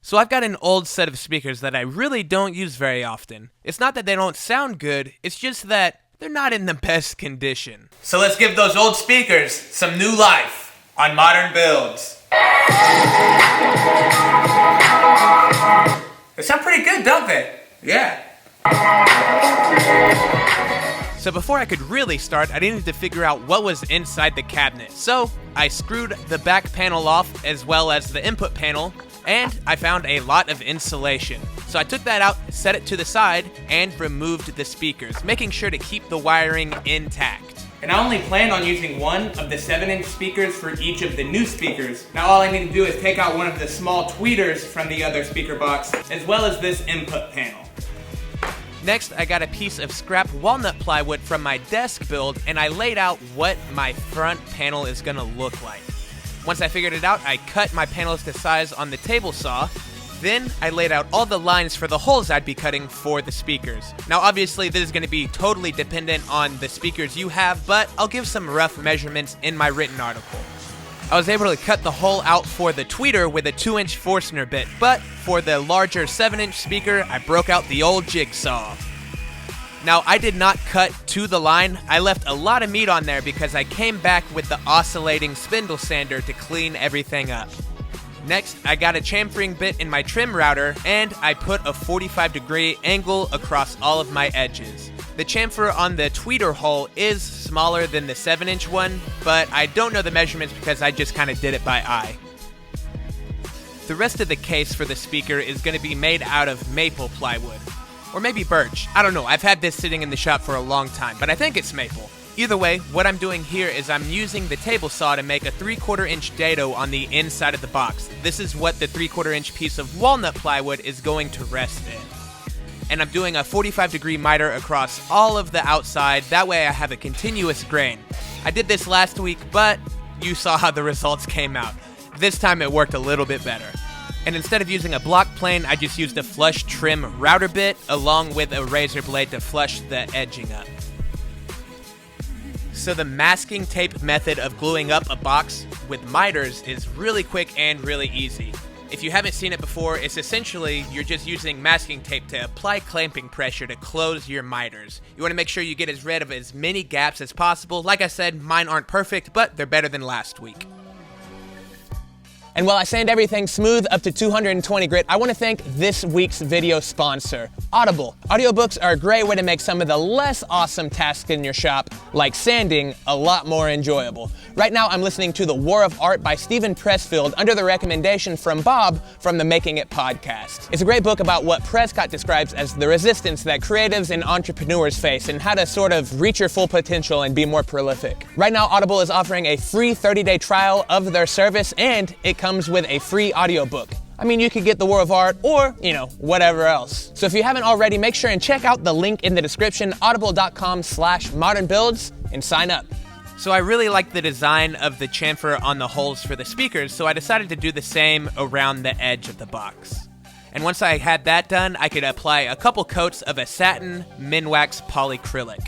So I've got an old set of speakers that I really don't use very often. It's not that they don't sound good, it's just that they're not in the best condition. So let's give those old speakers some new life on modern builds. They sound pretty good, don't they? Yeah. So before I could really start, I needed to figure out what was inside the cabinet. So I screwed the back panel off as well as the input panel, and I found a lot of insulation. So I took that out, set it to the side, and removed the speakers, making sure to keep the wiring intact. And I only planned on using one of the 7-inch speakers for each of the new speakers. Now all I need to do is take out one of the small tweeters from the other speaker box, as well as this input panel. Next, I got a piece of scrap walnut plywood from my desk build, and I laid out what my front panel is gonna look like. Once I figured it out, I cut my panels to size on the table saw. Then I laid out all the lines for the holes I'd be cutting for the speakers. Now obviously this is going to be totally dependent on the speakers you have, but I'll give some rough measurements in my written article. I was able to cut the hole out for the tweeter with a 2-inch Forstner bit, but for the larger 7-inch speaker, I broke out the old jigsaw. Now, I did not cut to the line. I left a lot of meat on there because I came back with the oscillating spindle sander to clean everything up. Next, I got a chamfering bit in my trim router, and I put a 45-degree angle across all of my edges. The chamfer on the tweeter hole is smaller than the 7-inch one, but I don't know the measurements because I just kind of did it by eye. The rest of the case for the speaker is going to be made out of maple plywood. Or maybe birch. I don't know, I've had this sitting in the shop for a long time, but I think it's maple. Either way, what I'm doing here is I'm using the table saw to make a 3/4 inch dado on the inside of the box. This is what the 3/4 inch piece of walnut plywood is going to rest in. And I'm doing a 45-degree miter across all of the outside, that way I have a continuous grain. I did this last week, but you saw how the results came out. This time it worked a little bit better. And instead of using a block plane, I just used a flush trim router bit along with a razor blade to flush the edging up. So the masking tape method of gluing up a box with miters is really quick and really easy. If you haven't seen it before, it's essentially you're just using masking tape to apply clamping pressure to close your miters. You want to make sure you get rid of as many gaps as possible. Like I said, mine aren't perfect, but they're better than last week. And while I sand everything smooth up to 220 grit, I want to thank this week's video sponsor, Audible. Audiobooks are a great way to make some of the less awesome tasks in your shop, like sanding, a lot more enjoyable. Right now, I'm listening to The War of Art by Steven Pressfield under the recommendation from Bob from the Making It podcast. It's a great book about what Prescott describes as the resistance that creatives and entrepreneurs face and how to sort of reach your full potential and be more prolific. Right now, Audible is offering a free 30-day trial of their service, and it comes with a free audiobook. I mean, you could get The War of Art or, whatever else. So if you haven't already, make sure and check out the link in the description, audible.com/modernbuilds, and sign up. So I really like the design of the chamfer on the holes for the speakers, so I decided to do the same around the edge of the box. And once I had that done, I could apply a couple coats of a satin Minwax polycrylic.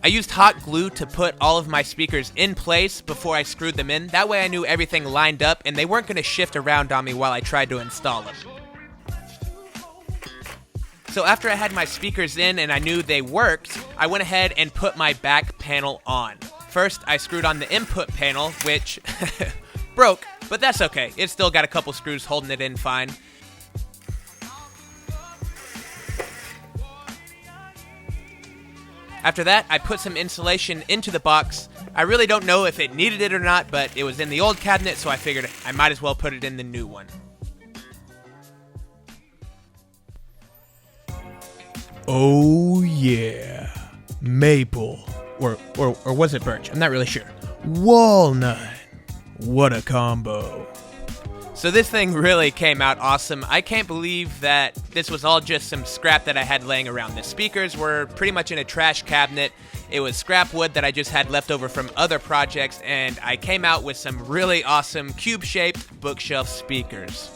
I used hot glue to put all of my speakers in place before I screwed them in. That way I knew everything lined up and they weren't going to shift around on me while I tried to install them. So after I had my speakers in and I knew they worked, I went ahead and put my back panel on. First, I screwed on the input panel, which broke, but that's okay. It's still got a couple screws holding it in fine. After that, I put some insulation into the box. I really don't know if it needed it or not, but it was in the old cabinet, so I figured I might as well put it in the new one. Oh yeah, maple, or was it birch? I'm not really sure. Walnut, what a combo. So this thing really came out awesome. I can't believe that this was all just some scrap that I had laying around. The speakers were pretty much in a trash cabinet. It was scrap wood that I just had left over from other projects, and I came out with some really awesome cube-shaped bookshelf speakers.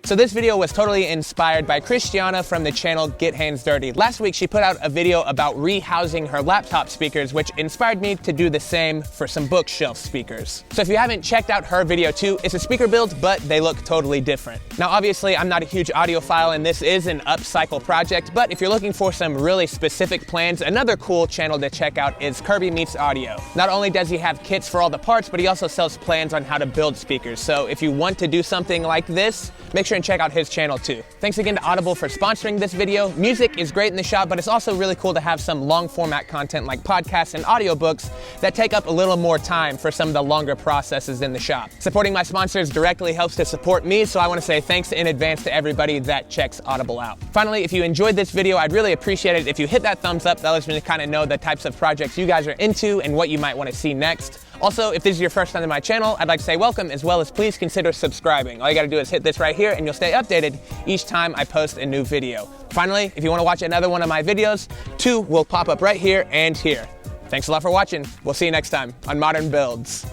So this video was totally inspired by Christiana from the channel Get Hands Dirty. Last week she put out a video about rehousing her laptop speakers, which inspired me to do the same for some bookshelf speakers. So if you haven't checked out her video too, it's a speaker build, but they look totally different. Now obviously I'm not a huge audiophile and this is an upcycle project, but if you're looking for some really specific plans, another cool channel to check out is Kirby Meets Audio. Not only does he have kits for all the parts, but he also sells plans on how to build speakers. So if you want to do something like this, make sure and check out his channel too. Thanks again to Audible for sponsoring this video. Music is great in the shop, but it's also really cool to have some long format content like podcasts and audiobooks that take up a little more time for some of the longer processes in the shop. Supporting my sponsors directly helps to support me, so I want to say thanks in advance to everybody that checks Audible out. Finally, if you enjoyed this video, I'd really appreciate it if you hit that thumbs up. That lets me kind of know the types of projects you guys are into and what you might want to see next. Also, if this is your first time to my channel, I'd like to say welcome, as well as please consider subscribing. All you gotta do is hit this right here and you'll stay updated each time I post a new video. Finally, if you wanna watch another one of my videos, 2 will pop up right here and here. Thanks a lot for watching. We'll see you next time on Modern Builds.